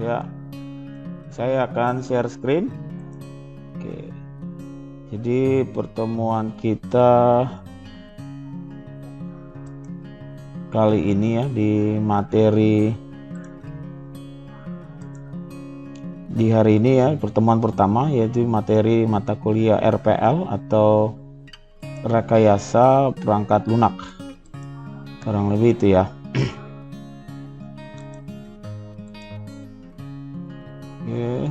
Ya, saya akan share screen. Oke. Jadi pertemuan kita kali ini ya di materi di hari ini ya, pertemuan pertama yaitu materi mata kuliah RPL atau rekayasa perangkat lunak. Kurang lebih itu ya. Oke.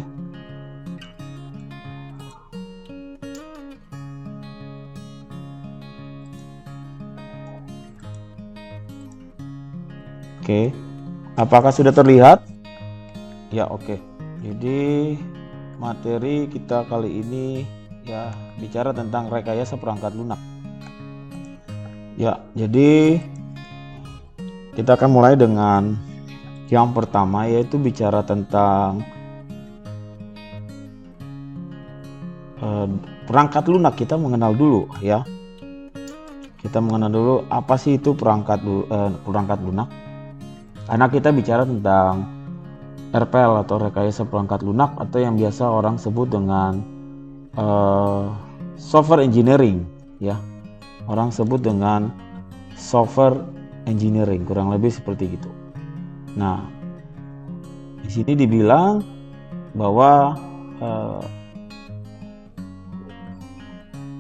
Oke. Apakah sudah terlihat? Ya, oke. Jadi materi kita kali ini ya bicara tentang rekayasa perangkat lunak. Ya, jadi kita akan mulai dengan yang pertama, yaitu bicara tentang perangkat lunak. Kita mengenal dulu ya. Kita mengenal dulu apa sih itu perangkat lunak. Karena kita bicara tentang RPL atau rekayasa perangkat lunak, atau yang biasa orang sebut dengan software engineering ya. Orang sebut dengan software engineering, kurang lebih seperti itu. Nah, di sini dibilang bahwa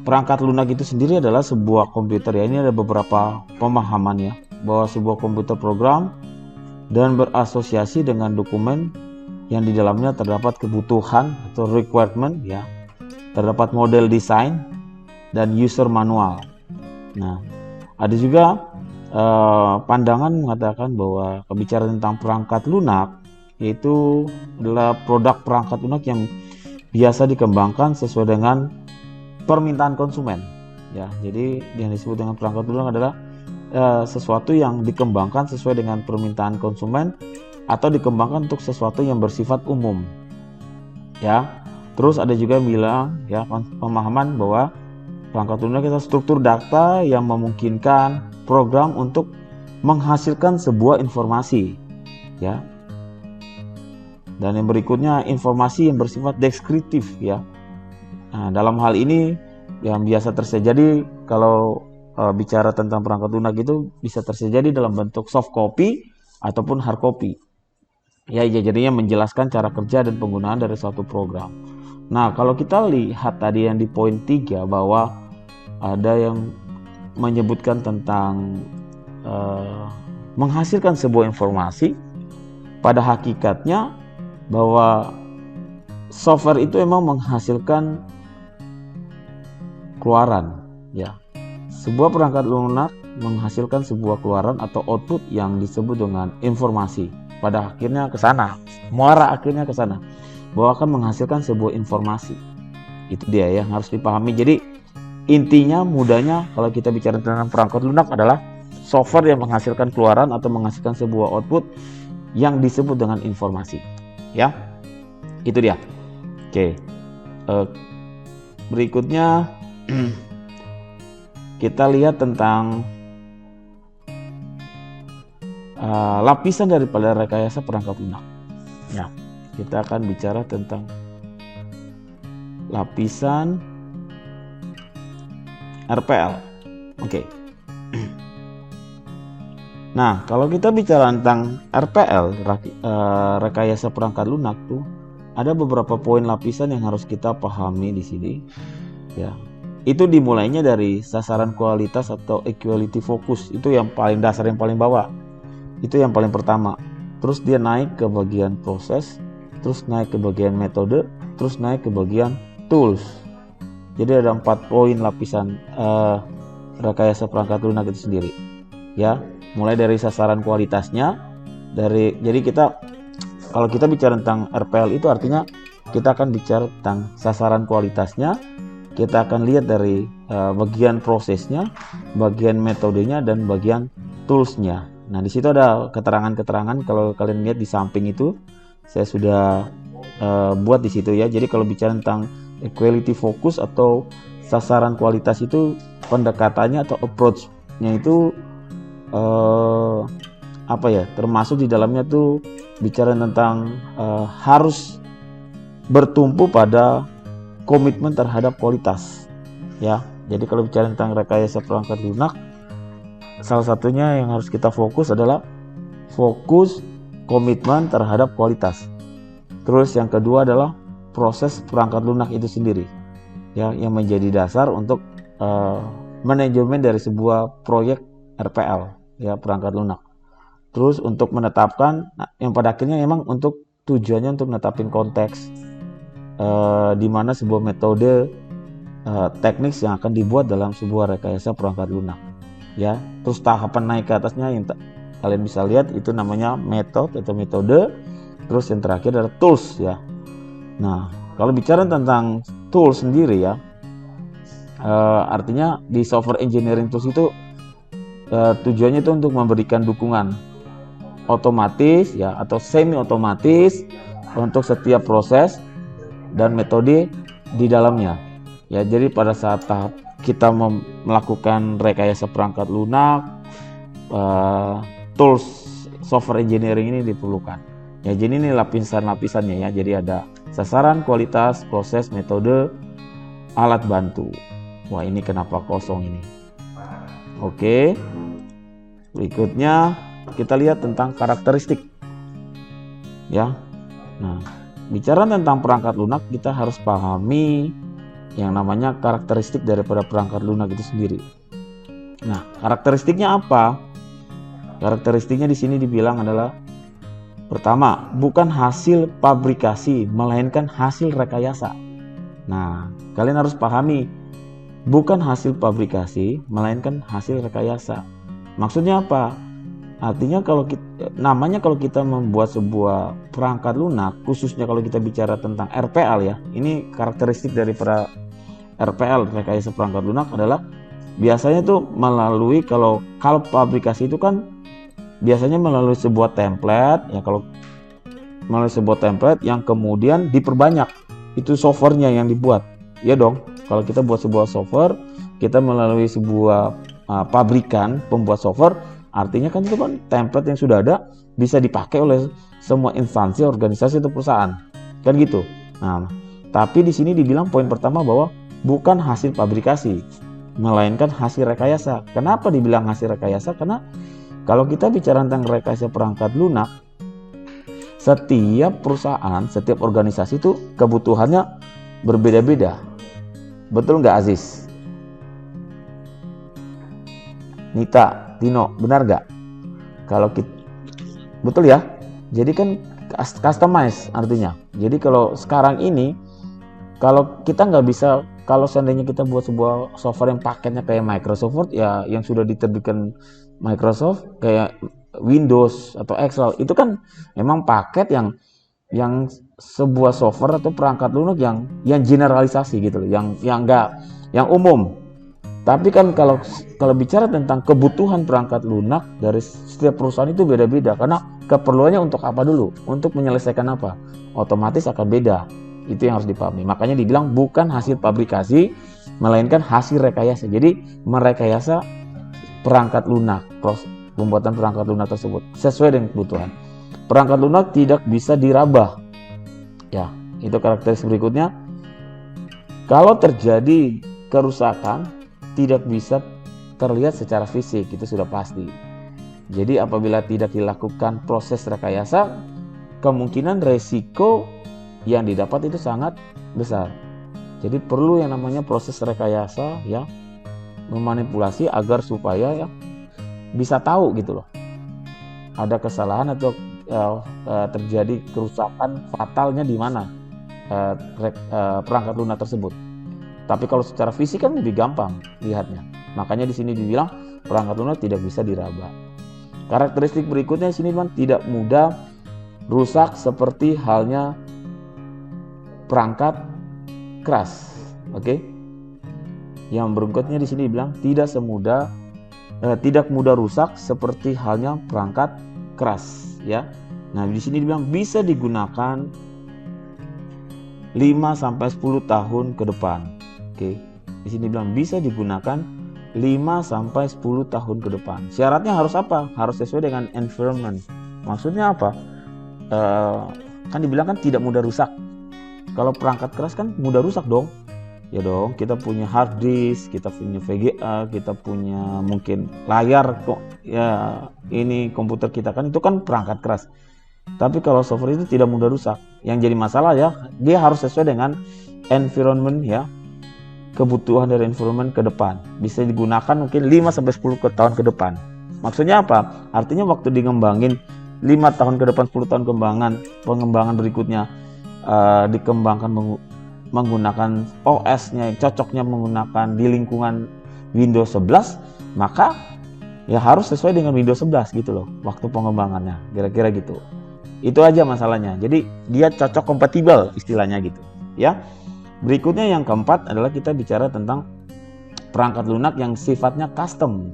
perangkat lunak itu sendiri adalah sebuah komputer ya. Ini ada beberapa pemahaman ya, bahwa sebuah komputer program dan berasosiasi dengan dokumen yang di dalamnya terdapat kebutuhan atau requirement ya, terdapat model desain dan user manual. Nah, ada juga pandangan mengatakan bahwa kebicaraan tentang perangkat lunak yaitu adalah produk perangkat lunak yang biasa dikembangkan sesuai dengan permintaan konsumen ya. Jadi yang disebut dengan perangkat lunak adalah sesuatu yang dikembangkan sesuai dengan permintaan konsumen atau dikembangkan untuk sesuatu yang bersifat umum ya. Terus ada juga bilang ya, pemahaman bahwa perangkat lunak itu struktur data yang memungkinkan program untuk menghasilkan sebuah informasi ya. Dan yang berikutnya informasi yang bersifat deskriptif ya. Nah, dalam hal ini yang biasa terjadi kalau bicara tentang perangkat lunak itu bisa terjadi dalam bentuk soft copy ataupun hard copy. Ya, jadinya menjelaskan cara kerja dan penggunaan dari suatu program. Nah, kalau kita lihat tadi yang di poin 3 bahwa ada yang menyebutkan tentang menghasilkan sebuah informasi, pada hakikatnya bahwa software itu emang menghasilkan keluaran ya. Sebuah perangkat lunak menghasilkan sebuah keluaran atau output yang disebut dengan informasi. Pada akhirnya ke sana, muara akhirnya ke sana, bahwa akan menghasilkan sebuah informasi. Itu dia yang harus dipahami. Jadi intinya mudahnya kalau kita bicara tentang perangkat lunak adalah software yang menghasilkan keluaran atau menghasilkan sebuah output yang disebut dengan informasi ya. Itu dia. Oke. Berikutnya kita lihat tentang lapisan daripada rekayasa perangkat lunak ya. Kita akan bicara tentang lapisan RPL. Oke. Nah, kalau kita bicara tentang RPL, rekayasa perangkat lunak tuh ada beberapa poin lapisan yang harus kita pahami di sini ya. Itu dimulainya dari sasaran kualitas atau equality focus. Itu yang paling dasar, yang paling bawah. Itu yang paling pertama. Terus dia naik ke bagian proses, terus naik ke bagian metode, terus naik ke bagian tools. Jadi ada 4 poin lapisan rekayasa perangkat lunak itu sendiri ya. Mulai dari sasaran kualitasnya, jadi kita kalau kita bicara tentang RPL itu artinya kita akan bicara tentang sasaran kualitasnya. Kita akan lihat dari bagian prosesnya, bagian metodenya, dan bagian toolsnya. Nah, di situ ada keterangan-keterangan. Kalau kalian lihat di samping itu, saya sudah buat di situ ya. Jadi kalau bicara tentang equality focus atau sasaran kualitas itu, pendekatannya atau approach-nya itu termasuk di dalamnya tuh bicara tentang harus bertumpu pada komitmen terhadap kualitas, ya. Jadi kalau bicara tentang rekayasa perangkat lunak, salah satunya yang harus kita fokus adalah fokus komitmen terhadap kualitas. Terus yang kedua adalah proses perangkat lunak itu sendiri, ya, yang menjadi dasar untuk manajemen dari sebuah proyek RPL, ya, perangkat lunak. Terus untuk menetapkan, yang pada akhirnya memang untuk tujuannya untuk menetapin konteks di mana sebuah metode teknik yang akan dibuat dalam sebuah rekayasa perangkat lunak, ya. Terus tahapan naik ke atasnya yang kalian bisa lihat itu namanya metode atau metode. Terus yang terakhir adalah tools, ya. Nah, kalau bicara tentang tools sendiri, ya, artinya di software engineering tools itu tujuannya itu untuk memberikan dukungan otomatis, ya, atau semi otomatis untuk setiap proses dan metode di dalamnya, ya. Jadi pada saat tahap kita melakukan rekayasa perangkat lunak, tools software engineering ini diperlukan, ya. Jadi ini lapisan-lapisannya, ya. Jadi ada sasaran, kualitas, proses, metode, alat bantu. Wah, ini kenapa kosong ini? Oke, berikutnya kita lihat tentang karakteristik, ya. Nah, bicara tentang perangkat lunak, kita harus pahami yang namanya karakteristik daripada perangkat lunak itu sendiri. Nah, karakteristiknya apa? Karakteristiknya di sini dibilang adalah pertama, bukan hasil pabrikasi melainkan hasil rekayasa. Nah, kalian harus pahami, bukan hasil pabrikasi melainkan hasil rekayasa. Maksudnya apa? Artinya kalau kita membuat sebuah perangkat lunak, khususnya kalau kita bicara tentang RPL, ya. Ini karakteristik daripada RPL, rekayasa perangkat lunak, adalah biasanya itu melalui kalau pabrikasi itu kan biasanya melalui sebuah template, ya. Kalau melalui sebuah template yang kemudian diperbanyak, itu softwarenya yang dibuat, ya dong. Kalau kita buat sebuah software, kita melalui sebuah pabrikan pembuat software, artinya kan itu kan template yang sudah ada bisa dipakai oleh semua instansi, organisasi atau perusahaan, kan gitu. Nah, tapi di sini dibilang poin pertama bahwa bukan hasil pabrikasi melainkan hasil rekayasa. Kenapa dibilang hasil rekayasa? Karena kalau kita bicara tentang rekayasa perangkat lunak, setiap perusahaan, setiap organisasi itu kebutuhannya berbeda-beda. Betul nggak, Aziz? Nita, Tino, benar nggak? Kalau kita, betul ya. Jadi kan customize artinya. Jadi kalau sekarang ini, kalau kita nggak bisa, kalau seandainya kita buat sebuah software yang paketnya kayak Microsoft Word, ya, yang sudah diterbitkan Microsoft kayak Windows atau Excel, itu kan memang paket yang sebuah software atau perangkat lunak yang generalisasi gitu loh, yang umum. Tapi kan kalau bicara tentang kebutuhan perangkat lunak dari setiap perusahaan itu beda-beda, karena keperluannya untuk apa dulu, untuk menyelesaikan apa, otomatis akan beda. Itu yang harus dipahami. Makanya dibilang bukan hasil pabrikasi melainkan hasil rekayasa. Jadi merekayasa perangkat lunak, pembuatan perangkat lunak tersebut sesuai dengan kebutuhan. Perangkat lunak tidak bisa diraba, ya. Itu karakteristik berikutnya. Kalau terjadi kerusakan, tidak bisa terlihat secara fisik, itu sudah pasti. Jadi apabila tidak dilakukan proses rekayasa, kemungkinan resiko yang didapat itu sangat besar. Jadi perlu yang namanya proses rekayasa, ya, memanipulasi agar supaya, ya, bisa tahu gitu loh, ada kesalahan atau terjadi kerusakan fatalnya di mana perangkat lunak tersebut. Tapi kalau secara fisik kan lebih gampang lihatnya. Makanya di sini dibilang perangkat lunak tidak bisa diraba. Karakteristik berikutnya di sini tidak mudah rusak seperti halnya perangkat keras. Oke. Yang berikutnya di sini dibilang tidak mudah rusak seperti halnya perangkat keras, ya. Nah, di sini dibilang bisa digunakan 5 sampai 10 tahun ke depan. Oke. Di sini bilang bisa digunakan 5 sampai 10 tahun ke depan. Syaratnya harus apa? Harus sesuai dengan environment. Maksudnya apa? kan dibilang kan tidak mudah rusak. Kalau perangkat keras kan mudah rusak dong. Ya dong, kita punya hard disk, kita punya VGA, kita punya mungkin layar kok. Ya, ini komputer kita kan itu kan perangkat keras. Tapi kalau software itu tidak mudah rusak. Yang jadi masalah ya, dia harus sesuai dengan environment ya. Kebutuhan dari environment ke depan. Bisa digunakan mungkin 5 sampai 10 tahun ke depan. Maksudnya apa? Artinya waktu dikembangin 5 tahun ke depan, 10 tahun pengembangan berikutnya dikembangkan menggunakan OS-nya, cocoknya menggunakan di lingkungan Windows 11, maka ya harus sesuai dengan Windows 11 gitu loh, waktu pengembangannya, kira-kira gitu. Itu aja masalahnya. Jadi dia cocok kompatibel istilahnya gitu, ya. Berikutnya yang keempat adalah kita bicara tentang perangkat lunak yang sifatnya custom.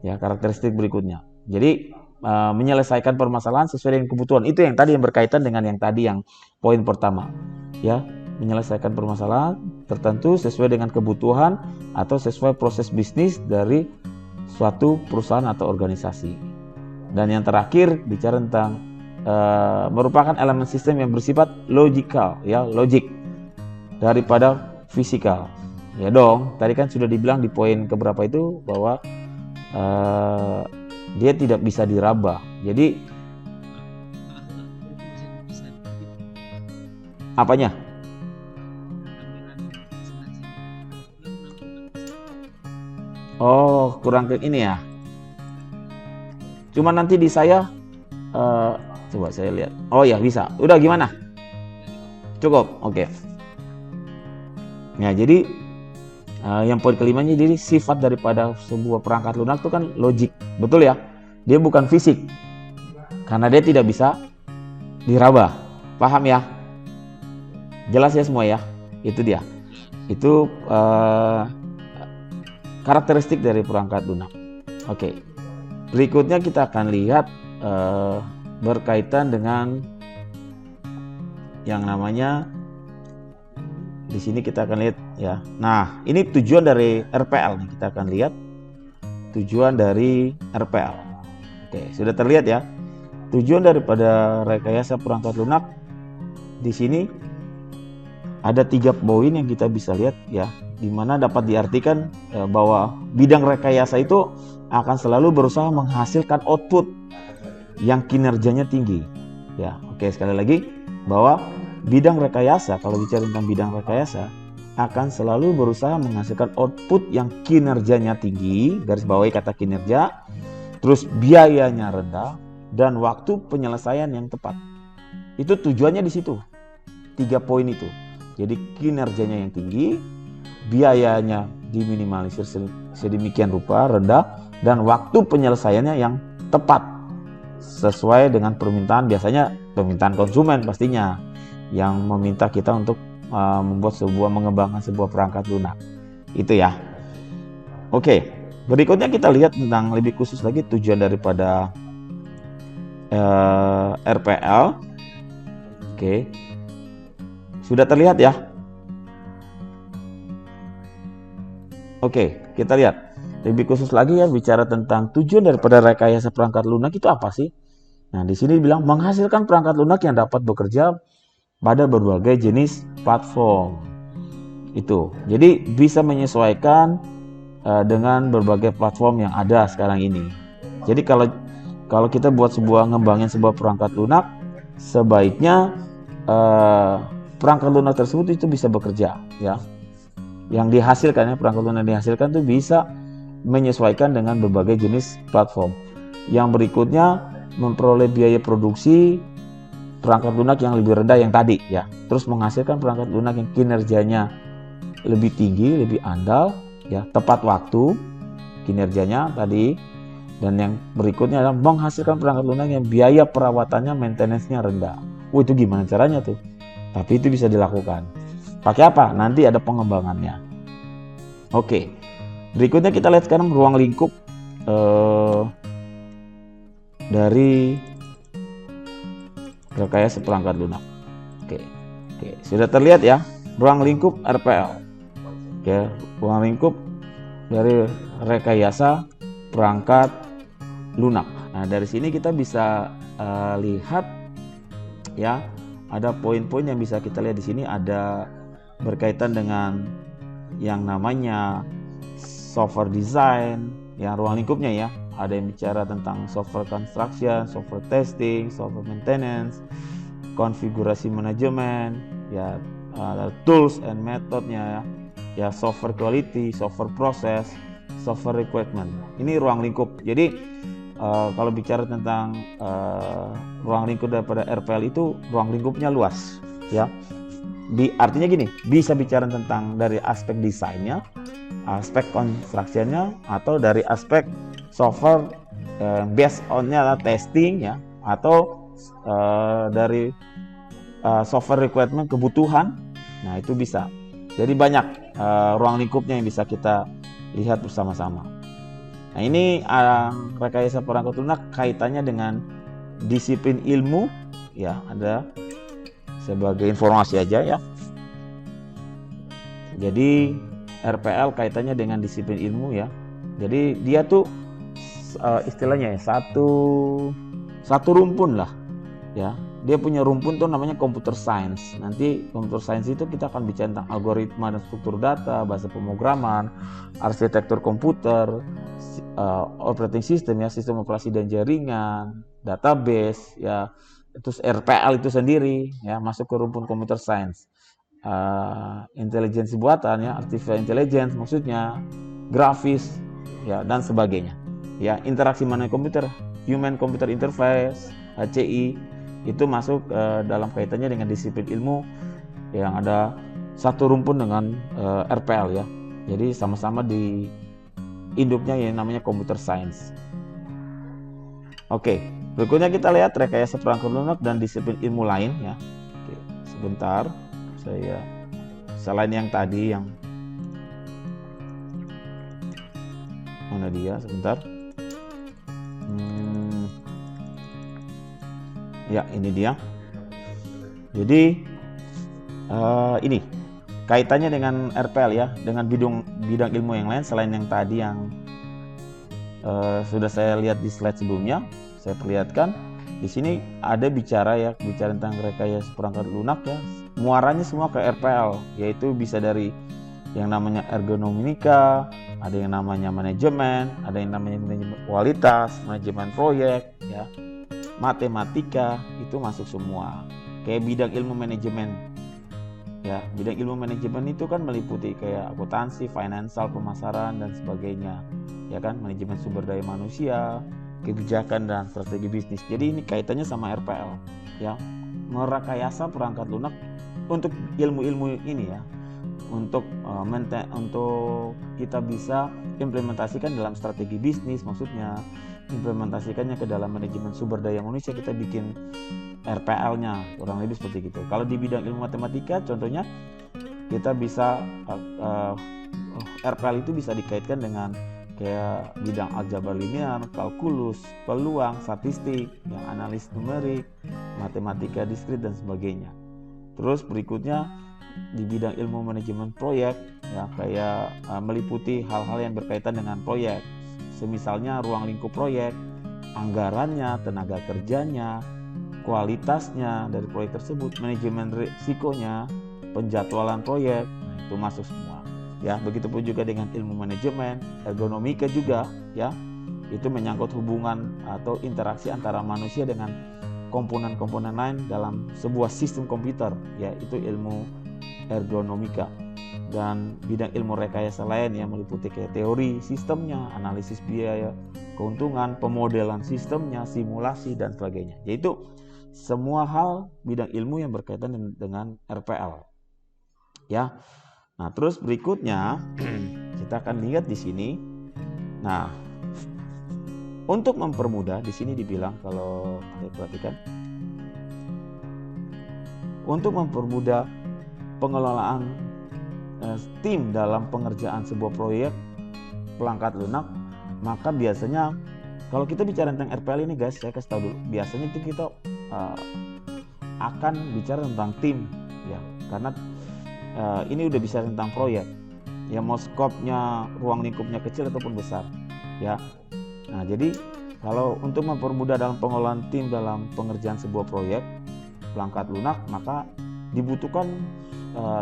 Ya, karakteristik berikutnya. Jadi menyelesaikan permasalahan sesuai dengan kebutuhan. Itu yang tadi yang berkaitan dengan yang tadi yang poin pertama. Ya, menyelesaikan permasalahan tertentu sesuai dengan kebutuhan atau sesuai proses bisnis dari suatu perusahaan atau organisasi. Dan yang terakhir bicara tentang merupakan elemen sistem yang bersifat logikal, ya, logik daripada fisikal. Ya dong, tadi kan sudah dibilang di poin keberapa itu bahwa dia tidak bisa diraba. Jadi apanya? Oh, kurang ke ini ya. Cuma nanti di saya coba saya lihat. Oh ya, bisa. Udah gimana? Cukup. Oke. Ya, jadi yang poin kelimanya, jadi sifat daripada sebuah perangkat lunak itu kan logik, betul ya? Dia bukan fisik, karena dia tidak bisa diraba. Paham ya? Jelas ya semua ya? Itu dia. Itu karakteristik dari perangkat lunak. Oke. Berikutnya kita akan lihat berkaitan dengan yang namanya, di sini kita akan lihat ya. Nah, ini tujuan dari RPL nih, kita akan lihat tujuan dari RPL. Oke, sudah terlihat ya. Tujuan daripada rekayasa perangkat lunak di sini ada 3 poin yang kita bisa lihat ya, di mana dapat diartikan bahwa bidang rekayasa itu akan selalu berusaha menghasilkan output yang kinerjanya tinggi. Ya, oke, sekali lagi bahwa bidang rekayasa, kalau bicara tentang bidang rekayasa, akan selalu berusaha menghasilkan output yang kinerjanya tinggi, garis bawahi kata kinerja, terus biayanya rendah, dan waktu penyelesaian yang tepat. Itu tujuannya di situ, 3 poin itu. Jadi kinerjanya yang tinggi, biayanya diminimalisir sedemikian rupa, rendah, dan waktu penyelesaiannya yang tepat, sesuai dengan permintaan, biasanya permintaan konsumen pastinya, yang meminta kita untuk mengembangkan sebuah perangkat lunak. Itu ya. Oke, berikutnya kita lihat tentang lebih khusus lagi tujuan daripada RPL. Oke. Sudah terlihat ya? Oke, kita lihat. Lebih khusus lagi ya, bicara tentang tujuan daripada rekayasa perangkat lunak itu apa sih? Nah, di sini bilang menghasilkan perangkat lunak yang dapat bekerja pada berbagai jenis platform. Itu. Jadi bisa menyesuaikan dengan berbagai platform yang ada sekarang ini. Jadi kalau kita buat ngembangin sebuah perangkat lunak, sebaiknya perangkat lunak tersebut itu bisa bekerja ya. Yang dihasilkan ya, perangkat lunak yang dihasilkan itu bisa menyesuaikan dengan berbagai jenis platform. Yang berikutnya memperoleh biaya produksi perangkat lunak yang lebih rendah yang tadi ya, terus menghasilkan perangkat lunak yang kinerjanya lebih tinggi, lebih andal ya, tepat waktu kinerjanya tadi. Dan yang berikutnya adalah menghasilkan perangkat lunak yang biaya perawatannya, maintenance-nya rendah. Itu gimana caranya tuh? Tapi itu bisa dilakukan. Pakai apa? Nanti ada pengembangannya. Oke, berikutnya kita lihat sekarang ruang lingkup dari rekayasa perangkat lunak. Oke, sudah terlihat ya ruang lingkup RPL. Oke, ruang lingkup dari rekayasa perangkat lunak. Nah, dari sini kita bisa lihat ya. Ada poin-poin yang bisa kita lihat di sini, ada berkaitan dengan yang namanya software design, yang ruang lingkupnya ya. Ada yang bicara tentang software construction, software testing, software maintenance, konfigurasi manajemen, ya, tools and methodnya ya, software quality, software process, software requirement. Ini ruang lingkup. Jadi kalau bicara tentang ruang lingkup daripada RPL itu, ruang lingkupnya luas ya. Artinya gini, bisa bicara tentang dari aspek desainnya, aspek construction-nya, atau dari aspek software based on-nya testing ya, atau dari software requirement, kebutuhan. Nah, itu bisa. Jadi banyak ruang lingkupnya yang bisa kita lihat bersama-sama. Nah, ini rekayasa perangkat lunak kaitannya dengan disiplin ilmu ya, ada sebagai informasi aja ya. Jadi RPL kaitannya dengan disiplin ilmu ya. Jadi dia tuh istilahnya ya, satu rumpun lah ya. Dia punya rumpun tuh namanya computer science. Nanti computer science itu kita akan bicara tentang algoritma dan struktur data, bahasa pemrograman, arsitektur komputer, operating system ya, sistem operasi dan jaringan, database ya. Terus RPL itu sendiri ya, masuk ke rumpun computer science. Intelijensi buatan ya, artificial intelligence maksudnya, grafis ya, dan sebagainya ya. Interaksi manusia komputer, human computer interface, HCI, itu masuk dalam kaitannya dengan disiplin ilmu yang ada satu rumpun dengan RPL ya. Jadi sama-sama di induknya yang namanya computer science. Oke, berikutnya kita lihat rekayasa perangkat lunak dan disiplin ilmu lain ya. Oke, sebentar, saya selain yang tadi yang mana dia, sebentar. Ya, ini dia. Jadi ini kaitannya dengan RPL ya, dengan bidang ilmu yang lain selain yang tadi yang sudah saya lihat di slide sebelumnya. Saya perlihatkan di sini ada bicara tentang rekayasa perangkat lunak ya. Muaranya semua ke RPL, yaitu bisa dari yang namanya ergonomika, ada yang namanya manajemen, ada yang namanya manajemen kualitas, manajemen proyek ya, matematika, itu masuk semua. Kayak bidang ilmu manajemen ya, bidang ilmu manajemen itu kan meliputi kayak akuntansi, financial, pemasaran dan sebagainya ya kan, manajemen sumber daya manusia, kebijakan dan strategi bisnis. Jadi ini kaitannya sama RPL ya, merekayasa perangkat lunak untuk ilmu-ilmu ini ya, untuk kita bisa implementasikan dalam strategi bisnis, maksudnya implementasikannya ke dalam manajemen sumber daya manusia, kita bikin RPL-nya kurang lebih seperti gitu. Kalau di bidang ilmu matematika contohnya kita bisa RPL itu bisa dikaitkan dengan kayak bidang aljabar linear, kalkulus, peluang, statistik, yang analis numerik, matematika diskrit dan sebagainya. Terus berikutnya di bidang ilmu manajemen proyek ya, kayak meliputi hal-hal yang berkaitan dengan proyek, semisalnya ruang lingkup proyek, anggarannya, tenaga kerjanya, kualitasnya dari proyek tersebut, manajemen risikonya, penjadwalan proyek, itu masuk semua ya. Begitupun juga dengan ilmu manajemen, ergonomika juga ya, itu menyangkut hubungan atau interaksi antara manusia dengan komponen-komponen lain dalam sebuah sistem komputer ya, itu ilmu ergonomika. Dan bidang ilmu rekayasa lain yang meliputi kayak teori sistemnya, analisis biaya keuntungan, pemodelan sistemnya, simulasi dan sebagainya, yaitu semua hal bidang ilmu yang berkaitan dengan RPL ya. Nah, terus berikutnya kita akan lihat di sini. Nah, untuk mempermudah, di sini dibilang, kalau kalian perhatikan, untuk mempermudah pengelolaan tim dalam pengerjaan sebuah proyek perangkat lunak, maka biasanya kalau kita bicara tentang RPL ini guys, saya kasih tahu dulu, biasanya itu kita akan bicara tentang tim ya, karena ini udah bisa tentang proyek ya, mau skopnya, ruang lingkupnya kecil ataupun besar ya. Nah, jadi kalau untuk mempermudah dalam pengelolaan tim dalam pengerjaan sebuah proyek, perangkat lunak, maka dibutuhkan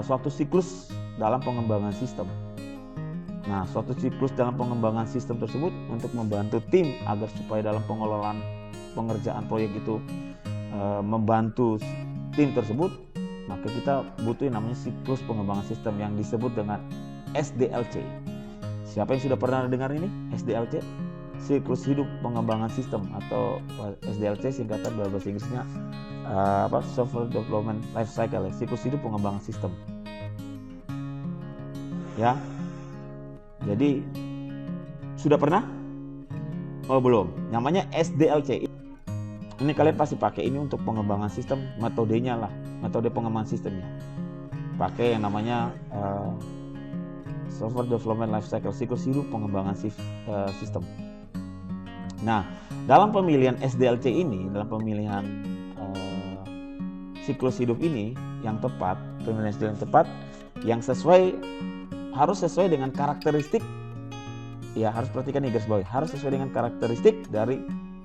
suatu siklus dalam pengembangan sistem. Nah, suatu siklus dalam pengembangan sistem tersebut untuk membantu tim agar supaya dalam pengelolaan pengerjaan proyek itu membantu tim tersebut, maka kita butuh yang namanya siklus pengembangan sistem yang disebut dengan SDLC. Siapa yang sudah pernah dengar ini? SDLC? Siklus hidup pengembangan sistem, atau SDLC singkatan bahasa Inggrisnya Software Development Life Cycle, siklus hidup pengembangan sistem. Ya. Jadi sudah pernah? Oh belum. Namanya SDLC. Ini kalian pasti pakai ini untuk pengembangan sistem, metodenya lah, metode pengembangan sistemnya. Pakai yang namanya Software Development Life Cycle, siklus hidup pengembangan sistem. Nah, dalam pemilihan SDLC ini, dalam pemilihan siklus hidup ini yang tepat, pemilihan SDLC yang tepat, yang harus sesuai dengan karakteristik, ya harus perhatikan nih guys boy, harus sesuai dengan karakteristik dari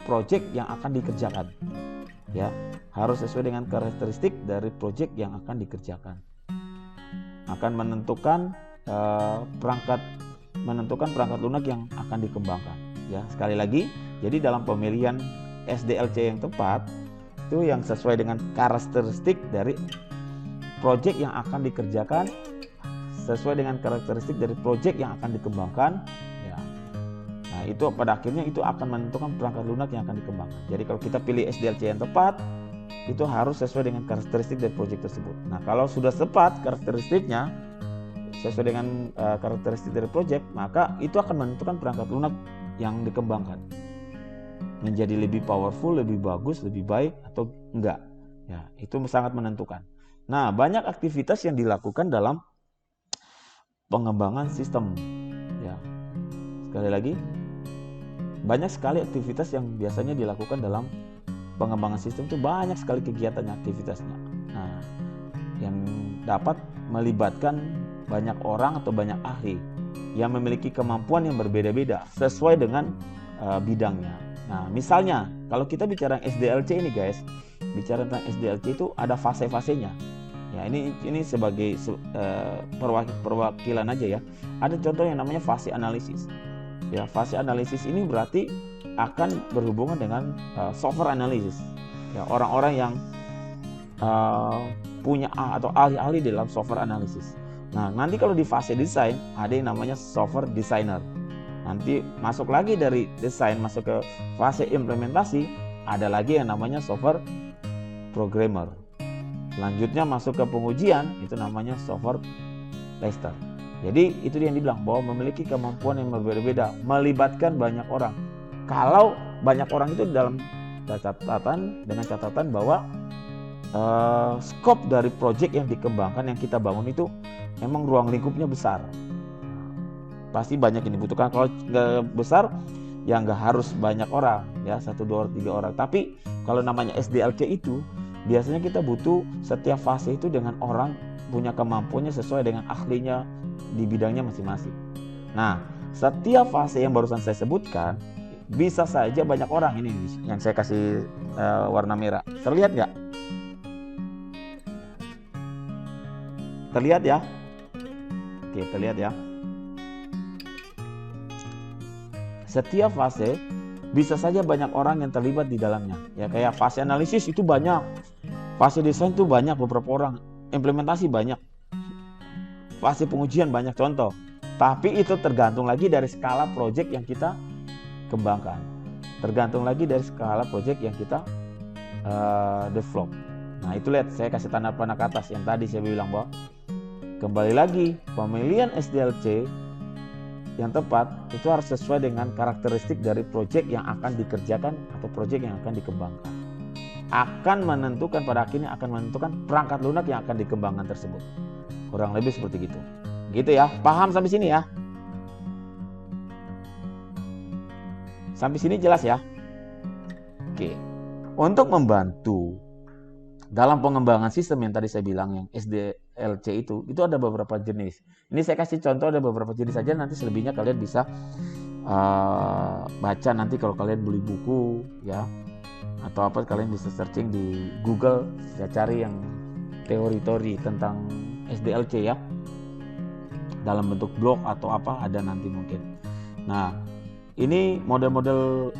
project yang akan dikerjakan. Ya, harus sesuai dengan karakteristik dari project yang akan dikerjakan. Akan menentukan perangkat lunak yang akan dikembangkan. Ya, sekali lagi, jadi dalam pemilihan SDLC yang tepat itu yang sesuai dengan karakteristik dari project yang akan dikerjakan, sesuai dengan karakteristik dari project yang akan dikembangkan. Ya. Nah, itu pada akhirnya itu akan menentukan perangkat lunak yang akan dikembangkan. Jadi kalau kita pilih SDLC yang tepat, itu harus sesuai dengan karakteristik dari project tersebut. Nah, kalau sudah tepat karakteristiknya, sesuai dengan karakteristik dari project, maka itu akan menentukan perangkat lunak yang dikembangkan menjadi lebih powerful, lebih bagus, lebih baik atau enggak. Ya, itu sangat menentukan. Nah, banyak aktivitas yang dilakukan dalam pengembangan sistem. Ya, sekali lagi, banyak sekali aktivitas yang biasanya dilakukan dalam pengembangan sistem, itu banyak sekali kegiatannya, aktivitasnya. Nah, yang dapat melibatkan banyak orang atau banyak ahli yang memiliki kemampuan yang berbeda-beda sesuai dengan bidangnya. Nah, misalnya kalau kita bicara SDLC ini guys, bicara tentang SDLC itu ada fase-fasenya. Ya, ini sebagai perwakilan aja ya. Ada contoh yang namanya fase analisis. Ya, fase analisis ini berarti akan berhubungan dengan software analisis. Ya, orang-orang yang punya atau ahli-ahli dalam software analisis. Nah, nanti kalau di fase desain ada yang namanya software designer. Nanti masuk lagi dari desain masuk ke fase implementasi, ada lagi yang namanya software programmer. Selanjutnya masuk ke pengujian, itu namanya software tester. Jadi itu yang dibilang bahwa memiliki kemampuan yang berbeda-beda, melibatkan banyak orang. Kalau banyak orang itu dalam catatan bahwa scope dari project yang dikembangkan, yang kita bangun itu memang ruang lingkupnya besar. Pasti banyak yang dibutuhkan. Kalau nggak besar, ya nggak harus banyak orang, ya 1, 2, 3 orang. Tapi kalau namanya SDLC itu, biasanya kita butuh setiap fase itu dengan orang punya kemampuannya sesuai dengan ahlinya di bidangnya masing-masing. Nah, setiap fase yang barusan saya sebutkan, bisa saja banyak orang. Ini yang saya kasih warna merah. Terlihat nggak? Terlihat ya? Oke, terlihat ya. Setiap fase bisa saja banyak orang yang terlibat di dalamnya. Ya, kayak fase analisis itu banyak. Fase desain itu banyak, beberapa orang. Implementasi banyak. Fase pengujian banyak contoh. Tapi itu tergantung lagi dari skala project yang kita kembangkan. Tergantung lagi dari skala project yang kita develop. Nah, itu lihat, saya kasih tanda panah ke atas yang tadi saya bilang bahwa kembali lagi pemilihan SDLC yang tepat itu harus sesuai dengan karakteristik dari project yang akan dikerjakan atau project yang akan dikembangkan. Akan menentukan, pada akhirnya akan menentukan perangkat lunak yang akan dikembangkan tersebut. Kurang lebih seperti gitu. Gitu ya, paham sampai sini ya? Sampai sini jelas ya? Oke. Untuk membantu dalam pengembangan sistem yang tadi saya bilang, yang SDLC itu ada beberapa jenis. Ini saya kasih contoh, ada beberapa jenis saja, nanti selebihnya kalian bisa baca nanti kalau kalian beli buku ya. atau apa, kalian bisa searching di Google ya, cari yang teori-teori tentang SDLC ya, dalam bentuk blog atau apa, ada nanti mungkin. Nah, ini model-model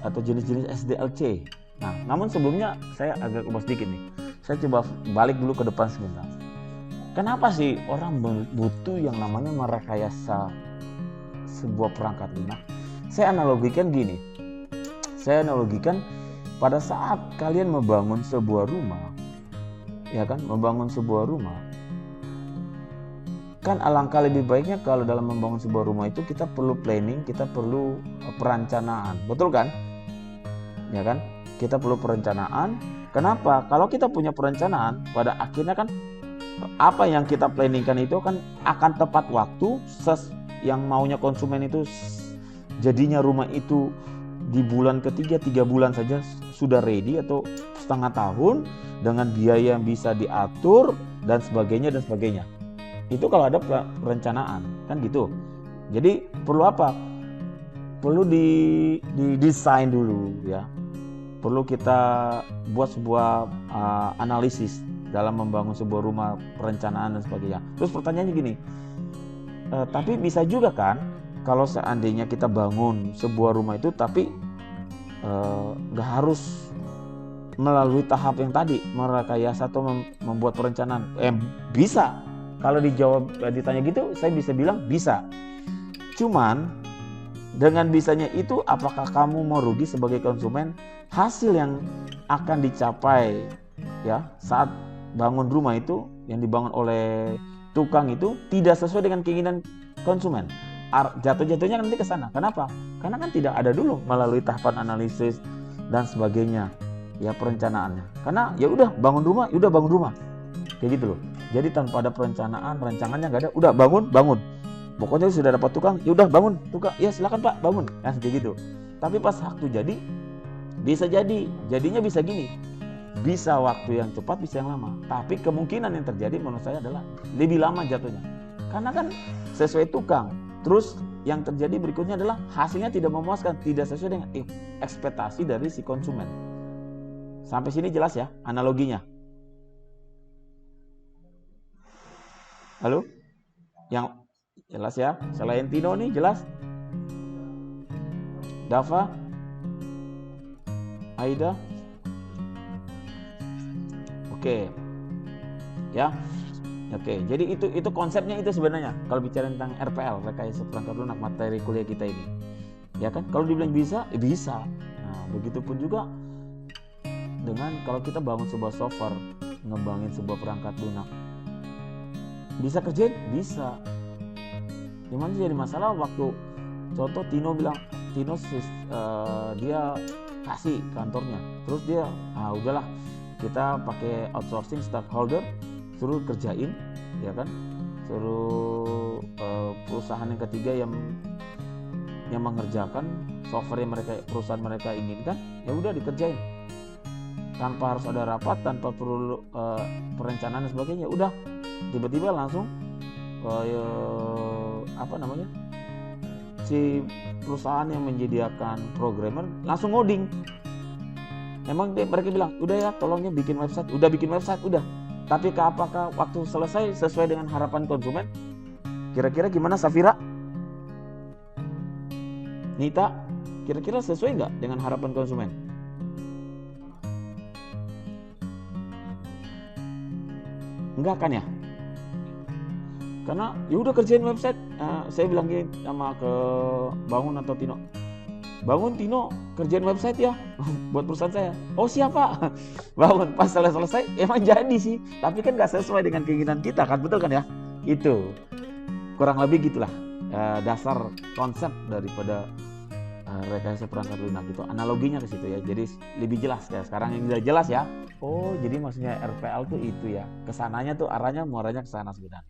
atau jenis-jenis SDLC. Nah, namun sebelumnya saya agak ubah sedikit nih. Saya coba balik dulu ke depan sebentar. Kenapa sih orang butuh yang namanya merekayasa sebuah perangkat lunak? Saya analogikan gini. Saya analogikan pada saat kalian membangun sebuah rumah, ya kan, membangun sebuah rumah. Kan alangkah lebih baiknya kalau dalam membangun sebuah rumah itu kita perlu planning, kita perlu perencanaan, betul kan? Ya kan? Kita perlu perencanaan. Kenapa? Kalau kita punya perencanaan, pada akhirnya kan apa yang kita planningkan itu kan akan tepat waktu, yang maunya konsumen itu jadinya rumah itu di bulan ketiga, 3 bulan saja sudah ready, atau setengah tahun dengan biaya yang bisa diatur dan sebagainya dan sebagainya. Itu kalau ada perencanaan kan gitu. Jadi perlu apa? Perlu didesain dulu ya. Perlu kita buat sebuah analisis dalam membangun sebuah rumah, perencanaan dan sebagainya. Terus pertanyaannya gini, tapi bisa juga kan kalau seandainya kita bangun sebuah rumah itu tapi gak harus melalui tahap yang tadi, merekayasa atau membuat perencanaan. Bisa. Kalau ditanya gitu, saya bisa bilang bisa. Cuman dengan bisanya itu, apakah kamu mau rugi sebagai konsumen? Hasil yang akan dicapai ya saat bangun rumah itu, yang dibangun oleh tukang itu tidak sesuai dengan keinginan konsumen. Jatuh-jatuhnya nanti ke sana. Kenapa? Karena kan tidak ada dulu melalui tahapan analisis dan sebagainya ya, perencanaannya. Karena ya udah bangun rumah, kayak gitu loh. Jadi tanpa ada perencanaan, rancangannya nggak ada, udah bangun. Pokoknya sudah dapat tukang, ya udah bangun, tukang, ya silakan Pak bangun, ya kayak gitu. Tapi pas waktu jadi, jadinya bisa gini, bisa waktu yang cepat, bisa yang lama. Tapi kemungkinan yang terjadi menurut saya adalah lebih lama jatuhnya, karena kan sesuai tukang. Terus yang terjadi berikutnya adalah hasilnya tidak memuaskan, tidak sesuai dengan ekspektasi dari si konsumen. Sampai sini jelas ya analoginya? Halo? Yang jelas ya? Selain Tino nih jelas? Dava? Aida? Oke. Ya. Oke, jadi itu konsepnya itu sebenarnya. Kalau bicara tentang RPL, rekayasa perangkat lunak, materi kuliah kita ini. Ya kan? Kalau dibilang bisa, bisa. Nah, begitupun juga dengan kalau kita bangun sebuah software, ngembangin sebuah perangkat lunak. Bisa kerjain? Bisa. Cuman jadi masalah waktu contoh Tino bilang, dia kasih kantornya, terus dia udahlah kita pakai outsourcing stakeholder, suruh kerjain ya kan, suruh perusahaan yang ketiga yang mengerjakan software yang perusahaan mereka inginkan, ya udah dikerjain tanpa harus ada rapat, tanpa perlu perencanaan dan sebagainya. Udah tiba-tiba langsung si perusahaan yang menyediakan programmer langsung ngoding. Emang mereka bilang udah ya tolongnya bikin website, udah. Tapi apakah waktu selesai sesuai dengan harapan konsumen? Kira-kira gimana Safira? Nita, kira-kira sesuai nggak dengan harapan konsumen? Enggak kan ya? Karena ya udah kerjain website. Saya bilang gini sama ke Bangun atau Tino. Bangun Tino, kerjain website ya buat perusahaan saya. Oh siapa? Bangun, pas selesai emang jadi sih, tapi kan nggak sesuai dengan keinginan kita kan, betul kan ya? Itu kurang lebih gitulah dasar konsep daripada rekayasa perangkat lunak itu. Analoginya ke situ ya. Jadi lebih jelas ya sekarang, yang udah jelas ya. Oh jadi maksudnya RPL tuh itu ya, kesananya tuh muaranya ke sana sebenarnya.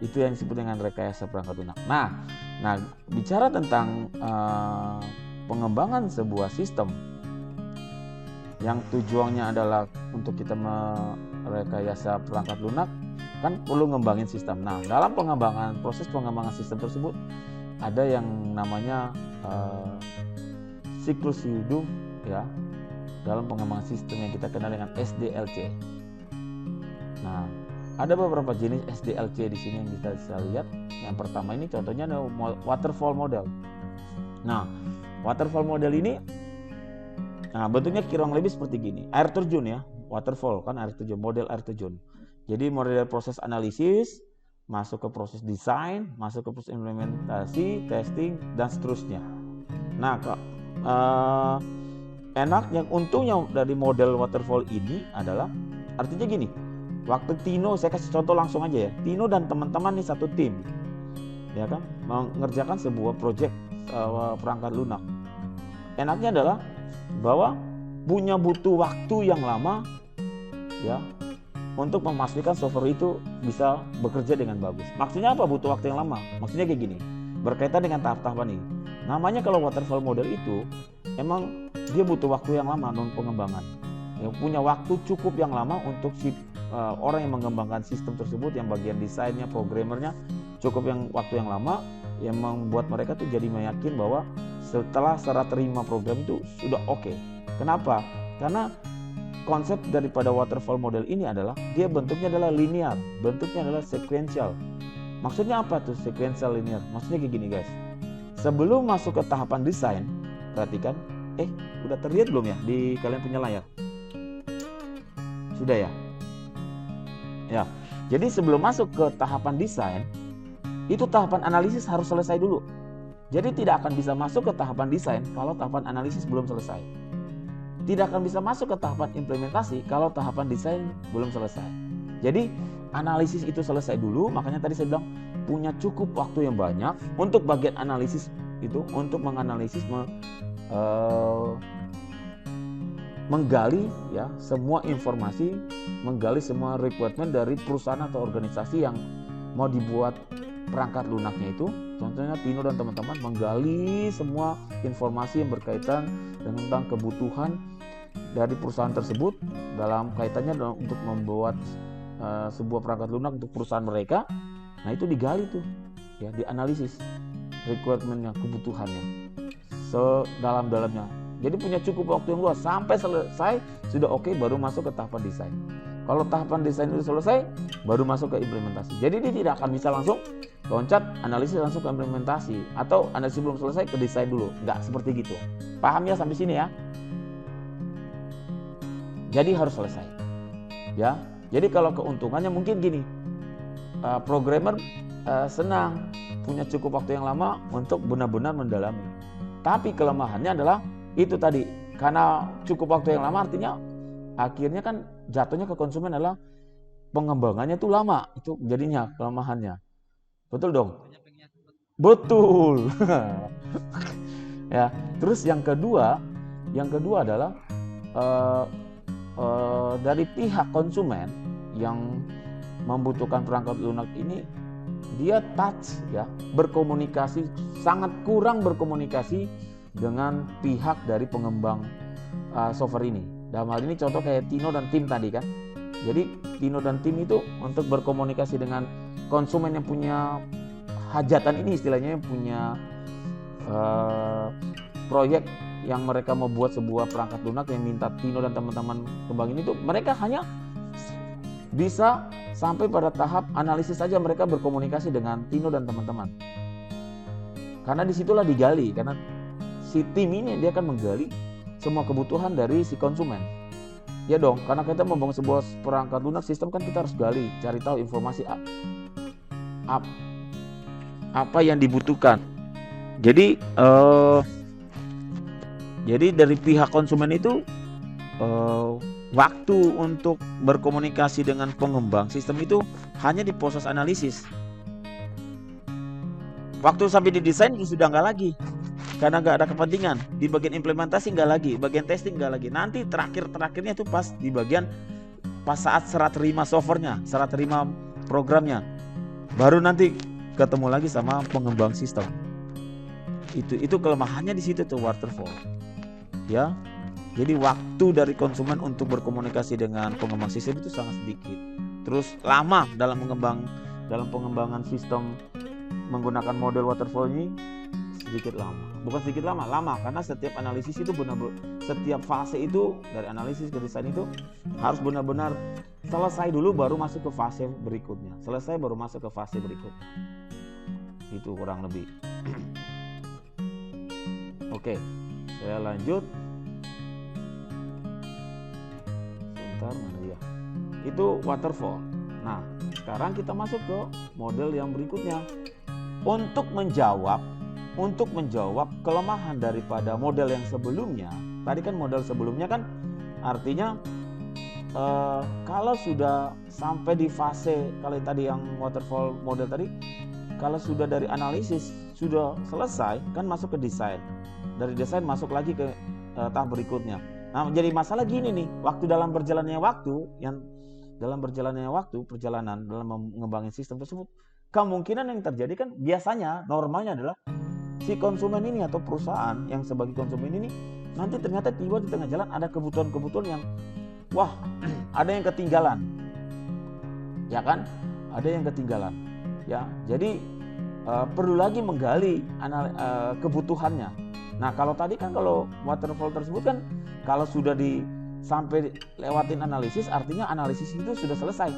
Itu yang disebut dengan rekayasa perangkat lunak. Nah, bicara tentang pengembangan sebuah sistem yang tujuannya adalah untuk kita merekayasa perangkat lunak, kan perlu ngembangin sistem. Nah, dalam proses pengembangan sistem tersebut ada yang namanya siklus hidup ya, dalam pengembangan sistem yang kita kenal dengan SDLC. Nah, ada beberapa jenis SDLC di sini yang kita bisa lihat. Yang pertama ini contohnya adalah waterfall model. Nah, waterfall model ini bentuknya kurang lebih seperti gini. Air terjun ya, waterfall kan air terjun, model air terjun. Jadi model proses analisis, masuk ke proses desain, masuk ke proses implementasi, testing, dan seterusnya. Nah, enaknya, untungnya dari model waterfall ini adalah artinya gini. Waktu Tino, saya kasih contoh langsung aja ya. Tino dan teman-teman nih satu tim, ya kan, mengerjakan sebuah proyek perangkat lunak. Enaknya adalah bahwa punya butuh waktu yang lama, ya, untuk memastikan software itu bisa bekerja dengan bagus. Maksudnya apa butuh waktu yang lama? Maksudnya kayak gini, berkaitan dengan tahap-tahapan ini. Namanya kalau waterfall model itu, emang dia butuh waktu yang lama non pengembangan. Ya, punya waktu cukup yang lama untuk si orang yang mengembangkan sistem tersebut, yang bagian desainnya, programmernya, cukup waktu yang lama, yang membuat mereka tuh jadi meyakin bahwa setelah serah terima program itu sudah oke. Kenapa? Karena konsep daripada waterfall model ini adalah dia bentuknya adalah linear, bentuknya adalah sequential. Maksudnya apa tuh sequential linear? Maksudnya kayak gini guys. Sebelum masuk ke tahapan desain, perhatikan, udah terlihat belum ya di kalian punya layar? Sudah ya? Ya, jadi sebelum masuk ke tahapan desain, itu tahapan analisis harus selesai dulu. Jadi tidak akan bisa masuk ke tahapan desain kalau tahapan analisis belum selesai. Tidak akan bisa masuk ke tahapan implementasi kalau tahapan desain belum selesai. Jadi analisis itu selesai dulu, makanya tadi saya bilang punya cukup waktu yang banyak untuk bagian analisis itu, untuk menganalisis, menggali ya semua informasi, menggali semua requirement dari perusahaan atau organisasi yang mau dibuat perangkat lunaknya itu. Contohnya Tino dan teman-teman menggali semua informasi yang berkaitan tentang kebutuhan dari perusahaan tersebut dalam kaitannya untuk membuat sebuah perangkat lunak untuk perusahaan mereka. Nah, itu digali tuh ya, dianalisis requirementnya, kebutuhannya sedalam-dalamnya. Jadi punya cukup waktu yang luas sampai selesai sudah oke, baru masuk ke tahapan desain. Kalau tahapan desain itu selesai, baru masuk ke implementasi. Jadi dia tidak akan bisa langsung loncat analisis langsung ke implementasi, atau analisis belum selesai ke desain dulu. Enggak seperti gitu. Paham ya sampai sini ya? Jadi harus selesai. Ya. Jadi kalau keuntungannya mungkin gini. Programmer senang punya cukup waktu yang lama untuk benar-benar mendalami. Tapi kelemahannya adalah itu tadi, karena cukup waktu yang lama artinya akhirnya kan jatuhnya ke konsumen adalah pengembangannya tuh lama, itu jadinya kelemahannya. Betul dong? Betul. Ya, terus yang kedua adalah dari pihak konsumen yang membutuhkan perangkat lunak ini, dia touch ya, berkomunikasi, sangat kurang berkomunikasi dengan pihak dari pengembang software ini. Dalam hal ini contoh kayak Tino dan tim tadi kan. Jadi Tino dan tim itu untuk berkomunikasi dengan konsumen yang punya hajatan ini, istilahnya yang punya proyek yang mereka mau buat sebuah perangkat lunak yang minta Tino dan teman-teman kembangin itu, mereka hanya bisa sampai pada tahap analisis saja, mereka berkomunikasi dengan Tino dan teman-teman. Karena disitulah digali, karena si tim ini dia akan menggali semua kebutuhan dari si konsumen. Ya dong, karena kita membangun sebuah perangkat lunak sistem kan kita harus gali, cari tahu informasi apa yang dibutuhkan. Jadi dari pihak konsumen itu waktu untuk berkomunikasi dengan pengembang sistem itu hanya di proses analisis. Waktu sampai di desain itu sudah nggak lagi, karena nggak ada kepentingan. Di bagian implementasi nggak lagi, bagian testing nggak lagi. Nanti terakhirnya itu pas di bagian saat serah terima softwarenya, serah terima programnya, baru nanti ketemu lagi sama pengembang sistem. Itu kelemahannya di situ tuh waterfall. Ya, jadi waktu dari konsumen untuk berkomunikasi dengan pengembang sistem itu sangat sedikit. Terus lama dalam pengembangan sistem menggunakan model waterfall ini sedikit lama. Bukan sedikit lama karena setiap analisis itu benar-benar, setiap fase itu dari analisis ke desain itu harus benar-benar selesai dulu baru masuk ke fase berikutnya. Selesai baru masuk ke fase berikutnya. Itu kurang lebih. Oke, saya lanjut. Sebentar, mana dia? Itu waterfall. Nah, sekarang kita masuk ke model yang berikutnya. Untuk menjawab kelemahan daripada model yang sebelumnya. Tadi kan model sebelumnya kan artinya kalau sudah sampai di fase, kalau tadi yang waterfall model tadi, kalau sudah dari analisis sudah selesai kan masuk ke desain. Dari desain masuk lagi ke tahap berikutnya. Nah, jadi masalah gini nih, dalam berjalannya perjalanan dalam mengembangin sistem tersebut, kemungkinan yang terjadi kan biasanya normalnya adalah si konsumen ini atau perusahaan yang sebagai konsumen ini nanti ternyata tiba di tengah jalan ada kebutuhan-kebutuhan yang ada yang ketinggalan. Ya kan? Ada yang ketinggalan. Ya, jadi perlu lagi menggali kebutuhannya. Nah, kalau tadi kan kalau waterfall tersebut kan kalau sudah sampai lewatin analisis, artinya analisis itu sudah selesai.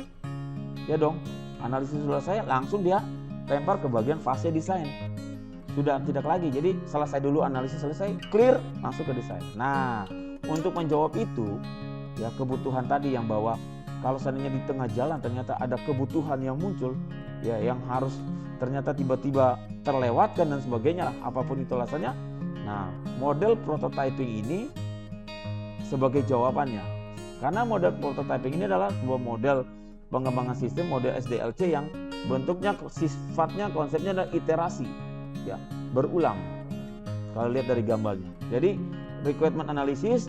Ya dong, analisis sudah selesai, langsung dia lempar ke bagian fase desain. Sudah tidak lagi, jadi selesai dulu analisis, selesai, clear, masuk ke desain. Nah, untuk menjawab itu, ya kebutuhan tadi yang bahwa kalau seandainya di tengah jalan ternyata ada kebutuhan yang muncul, ya yang harus ternyata tiba-tiba terlewatkan dan sebagainya, apapun itu alasannya. Nah, model prototyping ini sebagai jawabannya. Karena model prototyping ini adalah sebuah model pengembangan sistem, model SDLC yang bentuknya, sifatnya, konsepnya adalah iterasi, ya, berulang. Kalau lihat dari gambarnya. Jadi requirement analysis,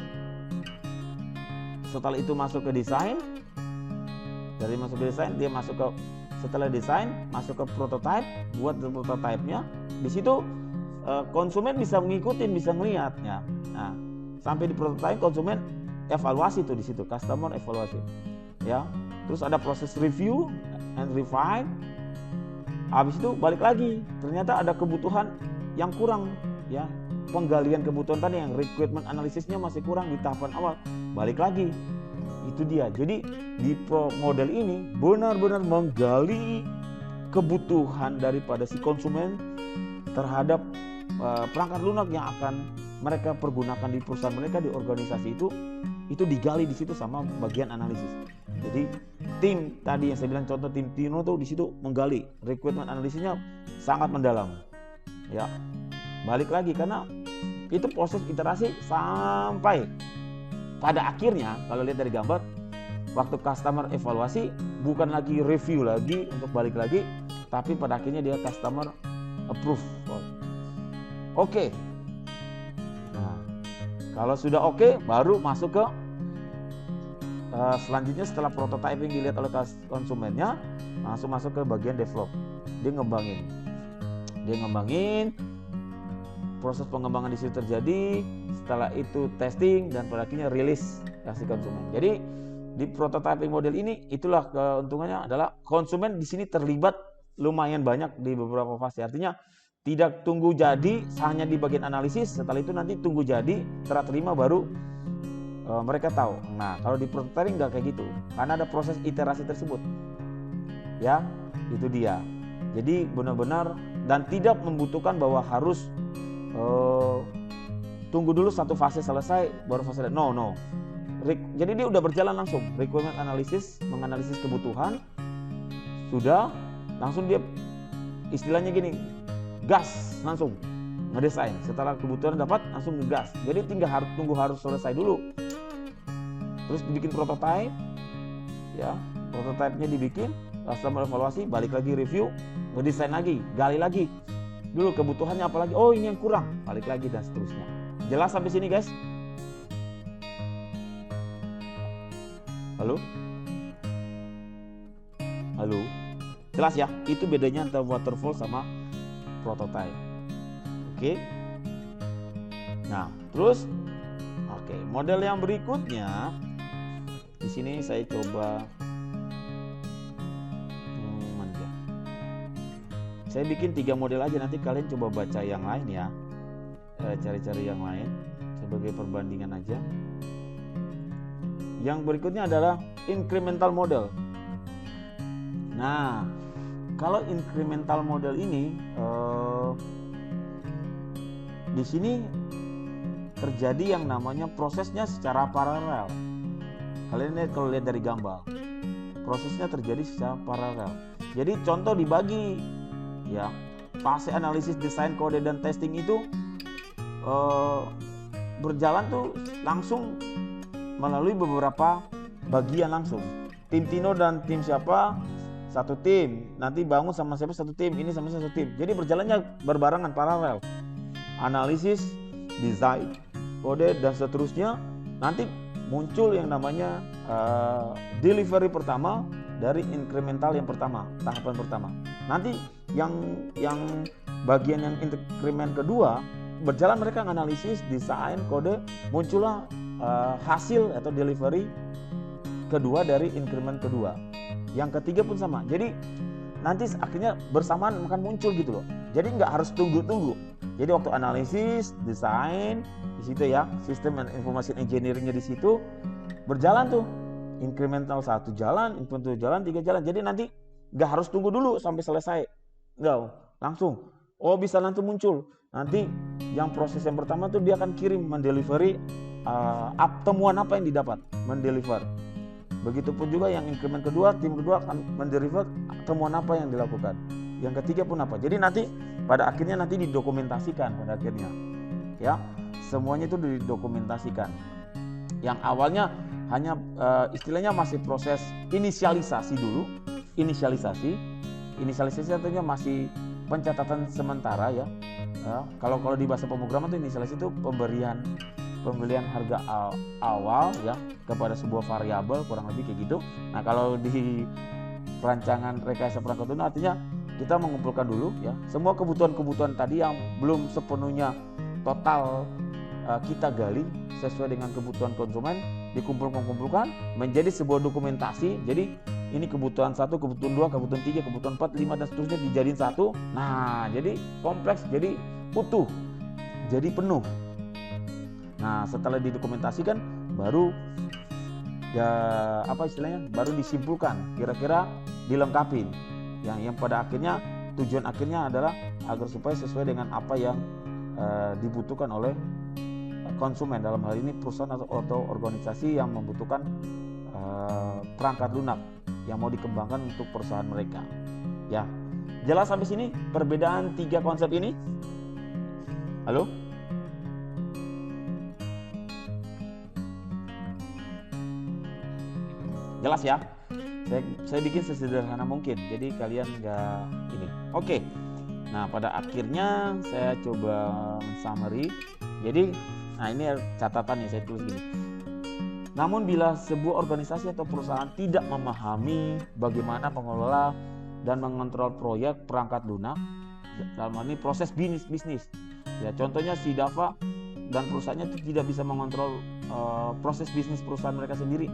setelah itu masuk ke desain, dari masuk ke desain dia masuk ke, setelah desain masuk ke prototype, buat prototipenya. Di situ konsumen bisa mengikuti, bisa melihatnya. Nah, sampai di prototype konsumen evaluasi tuh di situ, customer evaluasi. Ya. Terus ada proses review and refine. Habis itu balik lagi, ternyata ada kebutuhan yang kurang, ya. Penggalian kebutuhan tadi yang requirement analisisnya masih kurang di tahapan awal. Balik lagi. Itu dia. Jadi di model ini benar-benar menggali kebutuhan daripada si konsumen terhadap perangkat lunak yang akan mereka pergunakan di perusahaan mereka, di organisasi itu digali di situ sama bagian analisis. Jadi tim tadi yang saya bilang contoh tim Tino tuh di situ menggali requirement analisisnya sangat mendalam. Ya. Balik lagi karena itu proses iterasi sampai pada akhirnya kalau lihat dari gambar waktu customer evaluasi bukan lagi review lagi untuk balik lagi, tapi pada akhirnya dia customer approve. Oke. Nah, kalau sudah oke, baru masuk ke selanjutnya setelah prototyping dilihat oleh konsumennya, langsung masuk ke bagian develop. Dia ngembangin, proses pengembangan di situ terjadi. Setelah itu testing dan pada akhirnya rilis kasih konsumen. Jadi di prototyping model ini itulah keuntungannya adalah konsumen di sini terlibat lumayan banyak di beberapa fase. Artinya tidak tunggu jadi hanya di bagian analisis, setelah itu nanti tunggu jadi, terima baru mereka tahu. Nah, kalau di prototyping nggak kayak gitu, karena ada proses iterasi tersebut. Ya, itu dia. Jadi benar-benar dan tidak membutuhkan bahwa harus tunggu dulu satu fase selesai baru fase lain. No. Jadi dia udah berjalan langsung. Requirement analysis, menganalisis kebutuhan, sudah langsung dia istilahnya gini, gas langsung ngedesain. Setelah kebutuhan dapat langsung ngegas. Jadi tinggal harus selesai dulu. Terus dibikin prototype, ya prototipenya dibikin, customer evaluasi, balik lagi review, ngedesain lagi, gali lagi. Dulu kebutuhannya apa lagi? Oh ini yang kurang, balik lagi dan seterusnya. Jelas sampai sini guys? Halo? Jelas ya? Itu bedanya antara waterfall sama prototype. Oke. Nah, terus model yang berikutnya di sini saya coba Saya bikin 3 model aja, nanti kalian coba baca yang lain ya. Cari-cari yang lain sebagai perbandingan aja. Yang berikutnya adalah incremental model. Nah, kalau incremental model ini di sini terjadi yang namanya prosesnya secara paralel. Kalian lihat, kalau lihat dari gambar, prosesnya terjadi secara paralel. Jadi contoh dibagi ya, fase analisis, desain, kode, dan testing itu berjalan tuh langsung melalui beberapa bagian langsung. Tim Tino dan tim siapa satu tim, nanti bangun sama siapa satu tim, ini sama satu tim. Jadi berjalannya berbarengan, paralel. Analisis, desain, kode, dan seterusnya. Nanti muncul yang namanya delivery pertama dari incremental yang pertama, tahapan pertama. Nanti yang bagian yang increment kedua, berjalan mereka analisis, desain, kode, muncullah hasil atau delivery kedua dari increment kedua. Yang ketiga pun sama. Jadi nanti akhirnya bersamaan akan muncul gitu loh. Jadi nggak harus tunggu-tunggu. Jadi waktu analisis, desain di situ ya, sistem and information engineering-nya di situ berjalan tuh. Incremental 1 jalan, incremental 2 jalan, 3 jalan. Jadi nanti nggak harus tunggu dulu sampai selesai. Nggak, langsung. Oh, bisa nanti muncul. Nanti yang proses yang pertama tuh dia akan kirim mendelivery temuan apa yang didapat, mendeliver. Begitupun juga yang increment kedua, tim kedua akan mendeliver temuan apa yang dilakukan. Yang ketiga pun apa. Jadi nanti pada akhirnya nanti didokumentasikan pada akhirnya. Ya, semuanya itu didokumentasikan. Yang awalnya hanya istilahnya masih proses inisialisasi dulu. Inisialisasi artinya masih pencatatan sementara ya. Kalau di bahasa pemrograman itu inisialisasi itu pembelian harga awal ya kepada sebuah variabel, kurang lebih kayak gitu. Nah, kalau di perancangan rekayasa perangkat lunak artinya kita mengumpulkan dulu ya semua kebutuhan tadi yang belum sepenuhnya total kita gali sesuai dengan kebutuhan konsumen, dikumpulkan menjadi sebuah dokumentasi. Jadi ini kebutuhan 1, kebutuhan 2, kebutuhan 3, kebutuhan 4, 5 dan seterusnya dijadiin satu. Nah, jadi kompleks, jadi utuh, jadi penuh. Nah, setelah didokumentasikan baru baru disimpulkan, kira-kira dilengkapi. Yang pada akhirnya tujuan akhirnya adalah agar supaya sesuai dengan apa yang dibutuhkan oleh konsumen, dalam hal ini perusahaan atau organisasi yang membutuhkan perangkat lunak yang mau dikembangkan untuk perusahaan mereka. Ya, jelas sampai sini perbedaan 3 konsep ini? Halo? Jelas ya? Saya bikin sesederhana mungkin, jadi kalian nggak ini. Oke. Nah, pada akhirnya saya coba summary. Jadi, nah ini catatan nih, saya tulis gini. Namun bila sebuah organisasi atau perusahaan tidak memahami bagaimana mengelola dan mengontrol proyek perangkat lunak, dalam hal ini proses bisnis. Ya, contohnya si Dava dan perusahaannya itu tidak bisa mengontrol proses bisnis perusahaan mereka sendiri,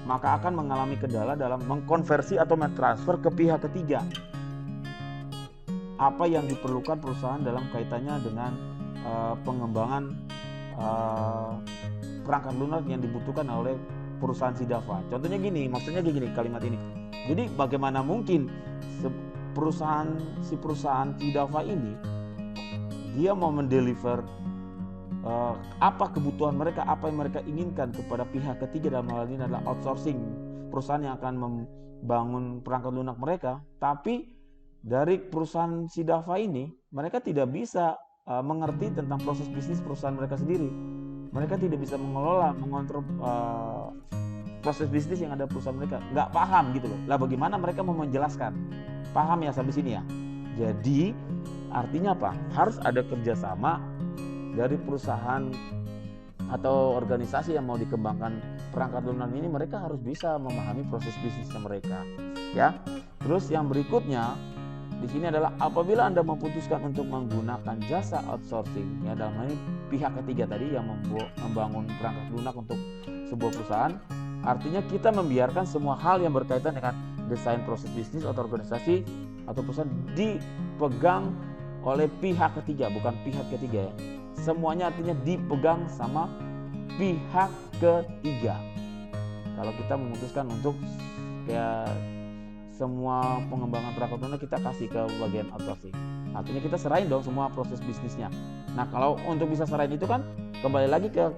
maka akan mengalami kendala dalam mengkonversi atau mentransfer ke pihak ketiga apa yang diperlukan perusahaan dalam kaitannya dengan pengembangan perangkat lunak yang dibutuhkan oleh perusahaan si Dava. Contohnya gini, maksudnya gini kalimat ini. Jadi bagaimana mungkin perusahaan si Dava ini dia mau mendeliver apa kebutuhan mereka, apa yang mereka inginkan kepada pihak ketiga, dalam hal ini adalah outsourcing, perusahaan yang akan membangun perangkat lunak mereka, tapi dari perusahaan si Dava ini mereka tidak bisa mengerti tentang proses bisnis perusahaan mereka sendiri. Mereka tidak bisa mengontrol proses bisnis yang ada perusahaan mereka, nggak paham gitu loh. Lah bagaimana mereka mau menjelaskan? Paham ya sampai sini ya? Jadi artinya apa? Harus ada kerjasama dari perusahaan atau organisasi yang mau dikembangkan perangkat lunak ini. Mereka harus bisa memahami proses bisnisnya mereka, ya. Terus yang berikutnya di sini adalah apabila Anda memutuskan untuk menggunakan jasa outsourcing, ya dalam hal ini pihak ketiga tadi yang membangun perangkat lunak untuk sebuah perusahaan, artinya kita membiarkan semua hal yang berkaitan dengan desain proses bisnis atau organisasi atau perusahaan dipegang oleh pihak ketiga, bukan pihak ketiga ya. Semuanya artinya dipegang sama pihak ketiga. Kalau kita memutuskan untuk kayak semua pengembangan perangkat lunak kita kasih ke bagian outsourcing, artinya kita serahin dong semua proses bisnisnya. Nah, kalau untuk bisa serahin itu kan kembali lagi ke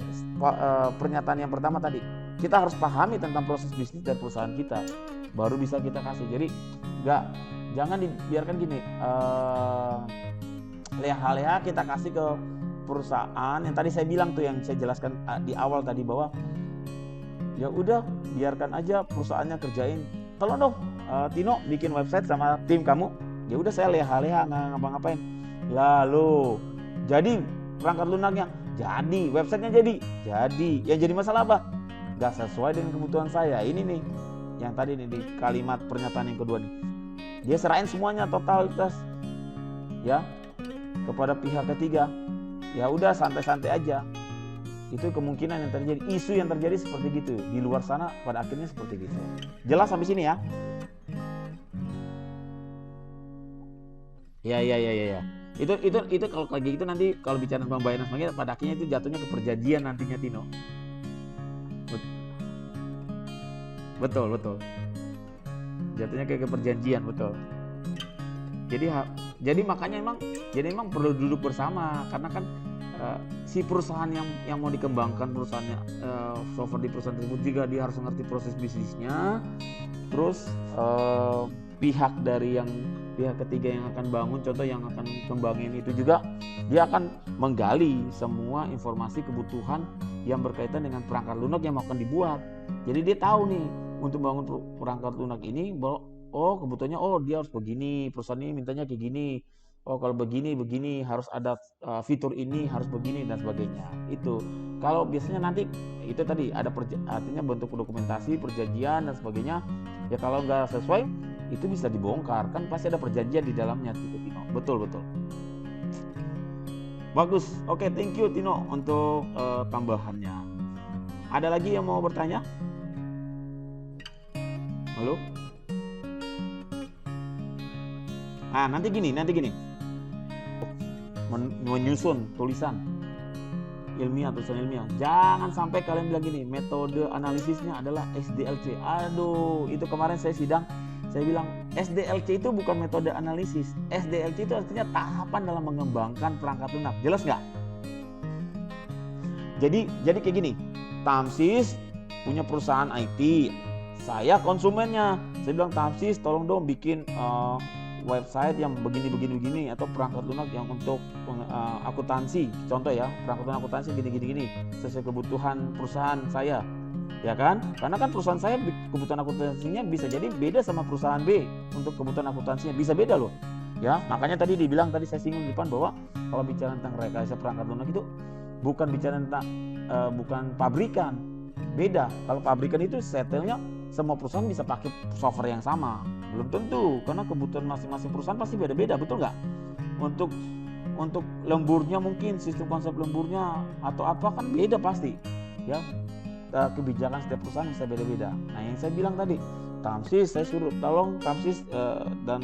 pernyataan yang pertama tadi, kita harus pahami tentang proses bisnis dan perusahaan kita, baru bisa kita kasih. Jadi jangan dibiarkan gini, leha-leha kita kasih ke perusahaan yang tadi saya bilang tuh, yang saya jelaskan di awal tadi, bahwa ya udah biarkan aja perusahaannya kerjain. Tolong dong Tino bikin website sama tim kamu. Ya udah saya leha-leha nggak ngapa-ngapain. Lalu jadi perangkat lunaknya jadi, websitenya jadi. Yang jadi masalah apa? Nggak sesuai dengan kebutuhan saya. Ini nih yang tadi nih di kalimat pernyataan yang kedua nih. Dia serahin semuanya totalitas ya kepada pihak ketiga. Ya udah santai-santai aja. Itu kemungkinan yang terjadi, isu yang terjadi seperti gitu di luar sana pada akhirnya seperti gitu. Jelas sampai sini ya? Ya. Itu kalau kayak gitu nanti kalau bicara pembayaran sebagainya, pada akhirnya itu jatuhnya ke perjanjian nantinya, Tino. Betul. Jatuhnya kayak ke perjanjian, betul. Jadi makanya emang perlu duduk bersama, karena kan si perusahaan yang mau dikembangkan perusahaannya, software di perusahaan tersebut juga dia harus mengerti proses bisnisnya. Terus pihak ketiga yang akan bangun, contoh yang akan kembangin itu juga dia akan menggali semua informasi kebutuhan yang berkaitan dengan perangkat lunak yang akan dibuat. Jadi dia tahu nih untuk bangun perangkat lunak ini bahwa kebutuhannya dia harus begini, perusahaan ini mintanya kayak gini. Kalau begini harus ada fitur ini, harus begini dan sebagainya. Itu kalau biasanya nanti itu tadi ada artinya bentuk dokumentasi, perjanjian dan sebagainya. Ya kalau nggak sesuai itu bisa dibongkar, kan pasti ada perjanjian di dalamnya, Tino. Betul. Bagus. Oke, thank you Tino untuk tambahannya. Ada lagi yang mau bertanya? Halo? Nah, nanti gini. Menyusun tulisan ilmiah. Jangan sampai kalian bilang gini, metode analisisnya adalah SDLC. Aduh, itu kemarin saya sidang, saya bilang SDLC itu bukan metode analisis. SDLC itu artinya tahapan dalam mengembangkan perangkat lunak. Jelas nggak? Jadi kayak gini, Tamsis punya perusahaan IT, saya konsumennya. Saya bilang, Tamsis tolong dong bikin website yang begini atau perangkat lunak yang untuk akuntansi, contoh ya, perangkat lunak akuntansi gini sesuai kebutuhan perusahaan saya, ya kan? Karena kan perusahaan saya kebutuhan akuntansinya bisa jadi beda sama perusahaan B, untuk kebutuhan akuntansinya bisa beda loh, ya. Makanya tadi saya singgung di depan bahwa kalau bicara tentang rekayasa perangkat lunak itu bukan bicara tentang bukan pabrikan, beda. Kalau pabrikan itu setelnya semua perusahaan bisa pakai software yang sama, belum tentu, karena kebutuhan masing-masing perusahaan pasti beda-beda, betul nggak? Untuk lemburnya mungkin sistem konsep lemburnya atau apa kan beda pasti, ya. Kebijakan setiap perusahaan bisa beda-beda. Nah, yang saya bilang tadi, Tamsis, saya suruh tolong Tamsis dan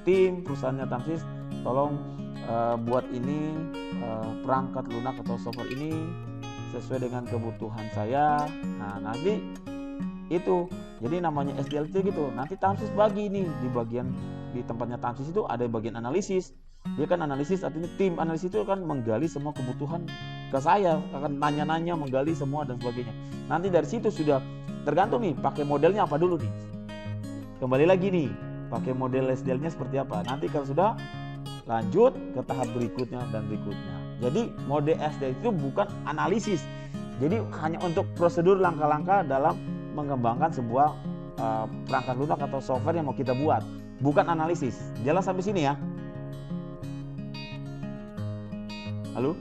tim perusahaannya Tamsis tolong buat ini perangkat lunak atau software ini sesuai dengan kebutuhan saya. Nah, nanti itu jadi namanya SDLC gitu. Nanti Tamsis bagi nih di tempatnya Tamsis itu ada bagian analisis. Dia kan analisis, artinya tim analisis itu kan menggali semua kebutuhan ke saya, akan nanya-nanya, menggali semua dan sebagainya. Nanti dari situ sudah tergantung nih pakai modelnya apa dulu nih. Kembali lagi nih, pakai model SDL-nya seperti apa. Nanti kalau sudah lanjut ke tahap berikutnya. Jadi mode SDL itu bukan analisis. Jadi hanya untuk prosedur langkah-langkah dalam mengembangkan sebuah perangkat lunak atau software yang mau kita buat, bukan analisis. Jelas sampai sini ya? Halo?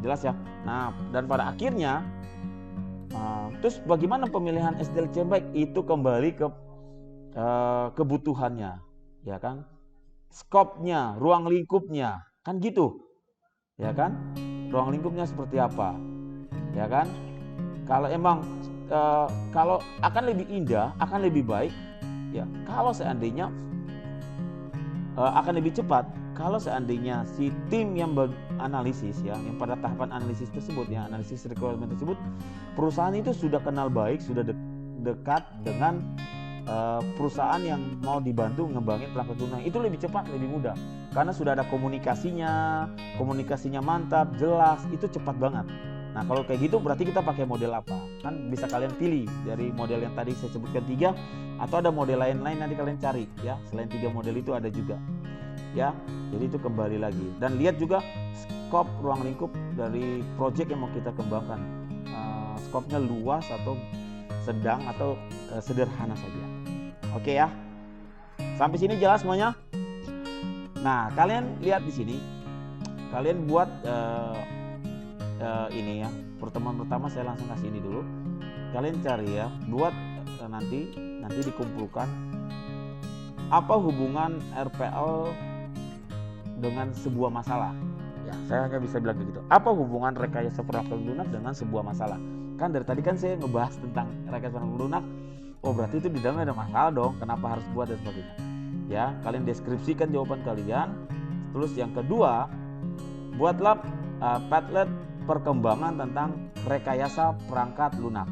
Jelas ya? Nah, dan pada akhirnya terus bagaimana pemilihan SDLC yang baik? Itu kembali ke kebutuhannya, ya kan? Skopnya, ruang lingkupnya, kan gitu, ya kan? Ruang lingkupnya seperti apa, ya kan? Kalau emang kalau akan lebih indah, akan lebih baik ya kalau seandainya akan lebih cepat kalau seandainya si tim yang beranalisis ya, yang pada tahapan analisis tersebut ya, analisis requirement tersebut, perusahaan itu sudah kenal baik, sudah dekat dengan perusahaan yang mau dibantu ngembangin perangkat lunak. Itu lebih cepat, lebih mudah karena sudah ada komunikasinya mantap, jelas, itu cepat banget. Nah kalau kayak gitu berarti kita pakai model apa? Kan bisa kalian pilih dari model yang tadi saya sebutkan 3, atau ada model lain-lain nanti kalian cari ya. Selain 3 model itu ada juga ya. Jadi itu kembali lagi, dan lihat juga skop ruang lingkup dari project yang mau kita kembangkan. Skopnya luas atau sedang atau sederhana saja. Oke ya. Sampai sini jelas semuanya? Nah, kalian lihat di sini. Kalian buat ini ya. Pertemuan pertama saya langsung kasih ini dulu. Kalian cari ya, buat nanti dikumpulkan apa hubungan RPL dengan sebuah masalah. Ya, saya hanya bisa bilang begitu. Apa hubungan rekayasa perangkat lunak dengan sebuah masalah? Kan dari tadi kan saya ngebahas tentang rekayasa perangkat lunak. Oh, berarti itu di dalamnya ada masalah dong. Kenapa harus buat dan sebagainya. Ya, kalian deskripsikan jawaban kalian. Terus yang kedua, buatlah Padlet perkembangan tentang rekayasa perangkat lunak.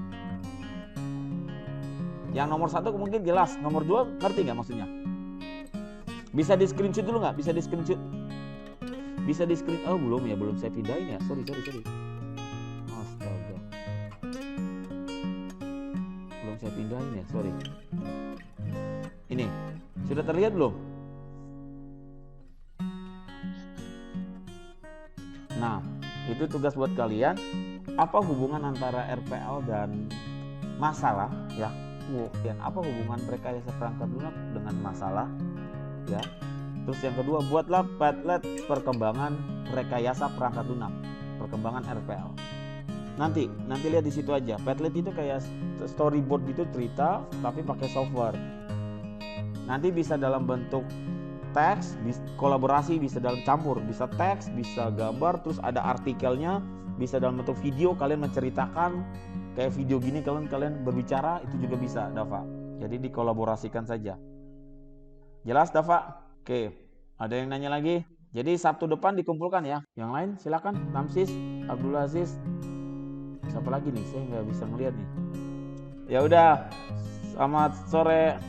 Yang nomor 1 mungkin jelas, nomor 2 ngerti nggak maksudnya? Bisa di screenshot dulu nggak? Bisa di screenshot? Oh belum ya, belum saya pindahin ya. Sorry. Astaga. Belum saya pindahin ya, sorry. Ini, sudah terlihat belum? Nah, itu tugas buat kalian. Apa hubungan antara RPL dan masalah ya? Dan apa hubungan rekayasa perangkat lunak dengan masalah ya? Terus yang kedua, buatlah Padlet perkembangan rekayasa perangkat lunak, perkembangan RPL. Nanti lihat di situ aja. Padlet itu kayak storyboard gitu, cerita tapi pakai software. Nanti bisa dalam bentuk teks, kolaborasi, bisa dalam campur, bisa teks, bisa gambar, terus ada artikelnya, bisa dalam bentuk video, kalian menceritakan kayak video gini, kalian berbicara, itu juga bisa, Dava. Jadi dikolaborasikan saja. Jelas, Dava? Oke, ada yang nanya lagi? Jadi Sabtu depan dikumpulkan ya. Yang lain silakan. Tamsis, Abdul Aziz, siapa lagi nih? Saya nggak bisa ngeliat nih. Ya udah, selamat sore.